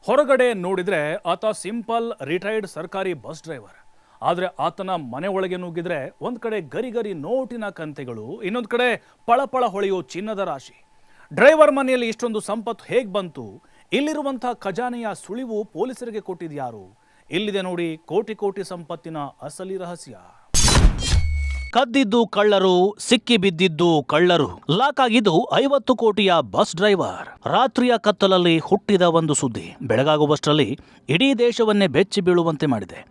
ಹೊರಗಡೆ ನೋಡಿದ್ರೆ ಆತ ಸಿಂಪಲ್ ರಿಟೈರ್ಡ್ ಸರ್ಕಾರಿ ಬಸ್ ಡ್ರೈವರ್. ಆದರೆ ಆತನ ಮನೆ ಒಳಗೆ ನುಗ್ಗಿದ್ರೆ ಒಂದ್ ಕಡೆ ಗರಿ ಗರಿ ನೋಟಿನ ಕಂತೆಗಳು, ಇನ್ನೊಂದು ಕಡೆ ಪಳಪಳ ಹೊಳೆಯೋ ಚಿನ್ನದ ರಾಶಿ. ಡ್ರೈವರ್ ಮನೆಯಲ್ಲಿ ಇಷ್ಟೊಂದು ಸಂಪತ್ತು ಹೇಗೆ ಬಂತು? ಇಲ್ಲಿರುವಂತಹ ಖಜಾನೆಯ ಸುಳಿವು ಪೊಲೀಸರಿಗೆ ಕೊಟ್ಟಿದ್ಯಾರು? ಇಲ್ಲಿದೆ ನೋಡಿ ಕೋಟಿ ಕೋಟಿ ಸಂಪತ್ತಿನ ಅಸಲಿ ರಹಸ್ಯ. ಕದ್ದಿದ್ದು ಕಳ್ಳರು, ಸಿಕ್ಕಿ ಬಿದ್ದಿದ್ದು ಕಳ್ಳರು. ಲಾಕ್ ಆಗಿದ್ದು 50 ಕೋಟಿಯ ಬಸ್ ಡ್ರೈವರ್. ರಾತ್ರಿಯ ಕತ್ತಲಲ್ಲಿ ಹುಟ್ಟಿದ ಒಂದು ಸುದ್ದಿ ಬೆಳಗಾಗುವಷ್ಟರಲ್ಲಿ ಇಡೀ ದೇಶವನ್ನೇ ಬೆಚ್ಚಿ ಬೀಳುವಂತೆ ಮಾಡಿದೆ.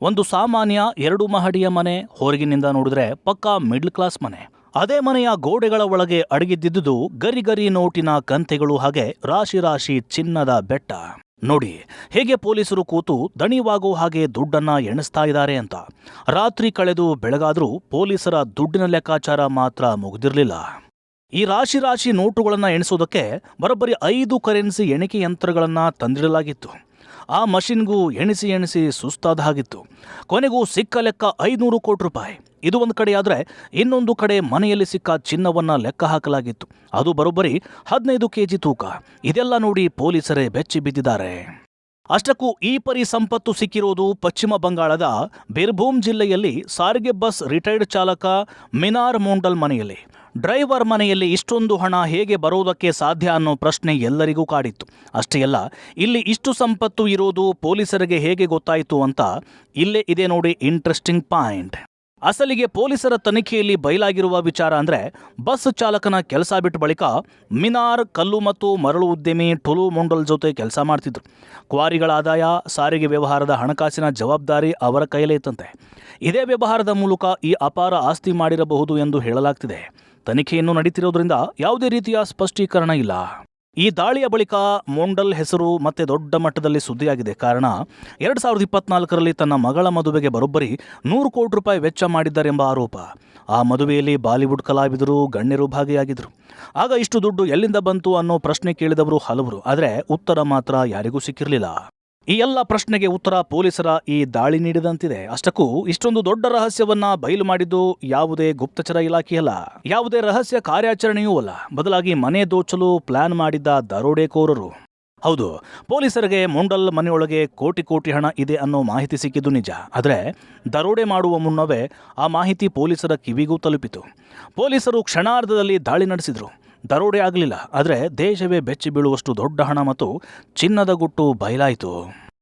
ಒಂದು ಸಾಮಾನ್ಯ 2 ಮಹಡಿಯ ಮನೆ, ಹೊರಗಿನಿಂದ ನೋಡಿದ್ರೆ ಪಕ್ಕಾ ಮಿಡ್ಲ್ ಕ್ಲಾಸ್ ಮನೆ. ಅದೇ ಮನೆಯ ಗೋಡೆಗಳ ಒಳಗೆ ಅಡಗಿದ್ದಿದ್ದು ಗರಿ ಗರಿ ನೋಟಿನ ಕಂತೆಗಳು, ಹಾಗೆ ರಾಶಿ ರಾಶಿ ಚಿನ್ನದ ಬೆಟ್ಟ. ನೋಡಿ ಹೇಗೆ ಪೊಲೀಸರು ಕೂತು ದಣಿವಾಗೋ ಹಾಗೆ ದುಡ್ಡನ್ನ ಎಣಿಸ್ತಾ ಇದ್ದಾರೆ ಅಂತ. ರಾತ್ರಿ ಕಳೆದು ಬೆಳಗಾದ್ರೂ ಪೊಲೀಸರ ದುಡ್ಡಿನ ಲೆಕ್ಕಾಚಾರ ಮಾತ್ರ ಮುಗಿದಿರಲಿಲ್ಲ. ಈ ರಾಶಿ ರಾಶಿ ನೋಟುಗಳನ್ನ ಎಣಿಸೋದಕ್ಕೆ ಬರೋಬ್ಬರಿ 5 ಕರೆನ್ಸಿ ಎಣಿಕೆ ಯಂತ್ರಗಳನ್ನ ತಂದಿಡಲಾಗಿತ್ತು. ಆ ಮಷಿನ್ಗೂ ಎಣಿಸಿ ಎಣಿಸಿ ಸುಸ್ತಾದ ಹಾಗಿತ್ತು. ಕೊನೆಗೂ ಸಿಕ್ಕ ಲೆಕ್ಕ 500 ಕೋಟಿ ರೂಪಾಯಿ. ಇದು ಒಂದು ಕಡೆ ಆದರೆ, ಇನ್ನೊಂದು ಕಡೆ ಮನೆಯಲ್ಲಿ ಸಿಕ್ಕ ಚಿನ್ನವನ್ನ ಲೆಕ್ಕ ಹಾಕಲಾಗಿತ್ತು. ಅದು ಬರೋಬ್ಬರಿ 15 ಕೆಜಿ ತೂಕ. ಇದೆಲ್ಲ ನೋಡಿ ಪೊಲೀಸರೇ ಬೆಚ್ಚಿ ಬಿದ್ದಿದ್ದಾರೆ. ಅಷ್ಟಕ್ಕೂ ಈ ಪರಿ ಸಂಪತ್ತು ಸಿಕ್ಕಿರೋದು ಪಶ್ಚಿಮ ಬಂಗಾಳದ ಬಿರ್ಭೂಮ್ ಜಿಲ್ಲೆಯಲ್ಲಿ ಸಾರಿಗೆ ಬಸ್ ರಿಟೈರ್ಡ್ ಚಾಲಕ ಮಿನಾರ್ ಮೊಂಡಲ್ ಮನೆಯಲ್ಲಿ. ಡ್ರೈವರ್ ಮನೆಯಲ್ಲಿ ಇಷ್ಟೊಂದು ಹಣ ಹೇಗೆ ಬರೋದಕ್ಕೆ ಸಾಧ್ಯ ಅನ್ನೋ ಪ್ರಶ್ನೆ ಎಲ್ಲರಿಗೂ ಕಾಡಿತ್ತು. ಅಷ್ಟೇ ಅಲ್ಲ, ಇಲ್ಲಿ ಇಷ್ಟು ಸಂಪತ್ತು ಇರೋದು ಪೊಲೀಸರಿಗೆ ಹೇಗೆ ಗೊತ್ತಾಯಿತು ಅಂತ ಇಲ್ಲೇ ಇದೆ ನೋಡಿ ಇಂಟ್ರೆಸ್ಟಿಂಗ್ ಪಾಯಿಂಟ್. ಅಸಲಿಗೆ ಪೊಲೀಸರ ತನಿಖೆಯಲ್ಲಿ ಬಯಲಾಗಿರುವ ವಿಚಾರ ಅಂದರೆ, ಬಸ್ ಚಾಲಕನ ಕೆಲಸ ಬಿಟ್ಟ ಬಳಿಕ ಮಿನಾರ್ ಕಲ್ಲು ಮತ್ತು ಮರಳು ಉದ್ಯಮಿ ಟುಲು ಮೊಂಡಲ್ ಜೊತೆ ಕೆಲಸ ಮಾಡ್ತಿದ್ರು. ಕ್ವಾರಿಗಳ ಆದಾಯ, ಸಾರಿಗೆ ವ್ಯವಹಾರದ ಹಣಕಾಸಿನ ಜವಾಬ್ದಾರಿ ಅವರ ಕೈಲೇ ಇತ್ತಂತೆ. ಇದೇ ವ್ಯವಹಾರದ ಮೂಲಕ ಈ ಅಪಾರ ಆಸ್ತಿ ಮಾಡಿರಬಹುದು ಎಂದು ಹೇಳಲಾಗ್ತಿದೆ. ತನಿಖೆಯನ್ನು ನಡೀತಿರೋದ್ರಿಂದ ಯಾವುದೇ ರೀತಿಯ ಸ್ಪಷ್ಟೀಕರಣ ಇಲ್ಲ. ಈ ದಾಳಿಯ ಬಳಿಕ ಮೊಂಡಲ್ ಹೆಸರು ಮತ್ತೆ ದೊಡ್ಡ ಮಟ್ಟದಲ್ಲಿ ಸುದ್ದಿಯಾಗಿದೆ. ಕಾರಣ 2024ರಲ್ಲಿ ತನ್ನ ಮಗಳ ಮದುವೆಗೆ ಬರೋಬ್ಬರಿ 100 ಕೋಟಿ ರೂಪಾಯಿ ವೆಚ್ಚ ಮಾಡಿದ್ದಾರೆಂಬ ಆರೋಪ. ಆ ಮದುವೆಯಲ್ಲಿ ಬಾಲಿವುಡ್ ಕಲಾವಿದರು, ಗಣ್ಯರು ಭಾಗಿಯಾಗಿದ್ದರು. ಆಗ ಇಷ್ಟು ದುಡ್ಡು ಎಲ್ಲಿಂದ ಬಂತು ಅನ್ನೋ ಪ್ರಶ್ನೆ ಕೇಳಿದವರು ಹಲವರು. ಆದರೆ ಉತ್ತರ ಮಾತ್ರ ಯಾರಿಗೂ ಸಿಕ್ಕಿರಲಿಲ್ಲ. ಈ ಎಲ್ಲ ಪ್ರಶ್ನೆಗೆ ಉತ್ತರ ಪೊಲೀಸರ ಈ ದಾಳಿ ನೀಡಿದಂತಿದೆ. ಅಷ್ಟಕ್ಕೂ ಇಷ್ಟೊಂದು ದೊಡ್ಡ ರಹಸ್ಯವನ್ನ ಬಯಲು ಮಾಡಿದ್ದು ಯಾವುದೇ ಗುಪ್ತಚರ ಇಲಾಖೆಯಲ್ಲ, ಯಾವುದೇ ರಹಸ್ಯ ಕಾರ್ಯಾಚರಣೆಯೂ ಅಲ್ಲ. ಬದಲಾಗಿ ಮನೆ ದೋಚಲು ಪ್ಲಾನ್ ಮಾಡಿದ್ದ ದರೋಡೆಕೋರರು. ಹೌದು, ಪೊಲೀಸರಿಗೆ ಮೊಂಡಲ್ ಮನೆಯೊಳಗೆ ಕೋಟಿ ಕೋಟಿ ಹಣ ಇದೆ ಅನ್ನೋ ಮಾಹಿತಿ ಸಿಕ್ಕಿದ್ದು ನಿಜ. ಆದರೆ ದರೋಡೆ ಮಾಡುವ ಮುನ್ನವೇ ಆ ಮಾಹಿತಿ ಪೊಲೀಸರ ಕಿವಿಗೂ ತಲುಪಿತು. ಪೊಲೀಸರು ಕ್ಷಣಾರ್ಧದಲ್ಲಿ ದಾಳಿ ನಡೆಸಿದ್ರು. ದರೋಡೆ ಆಗಲಿಲ್ಲ, ಆದರೆ ದೇಶವೇ ಬೆಚ್ಚಿ ಬೀಳುವಷ್ಟು ದೊಡ್ಡ ಹಣ ಮತ್ತು ಚಿನ್ನದ ಗುಟ್ಟು ಬಯಲಾಯಿತು.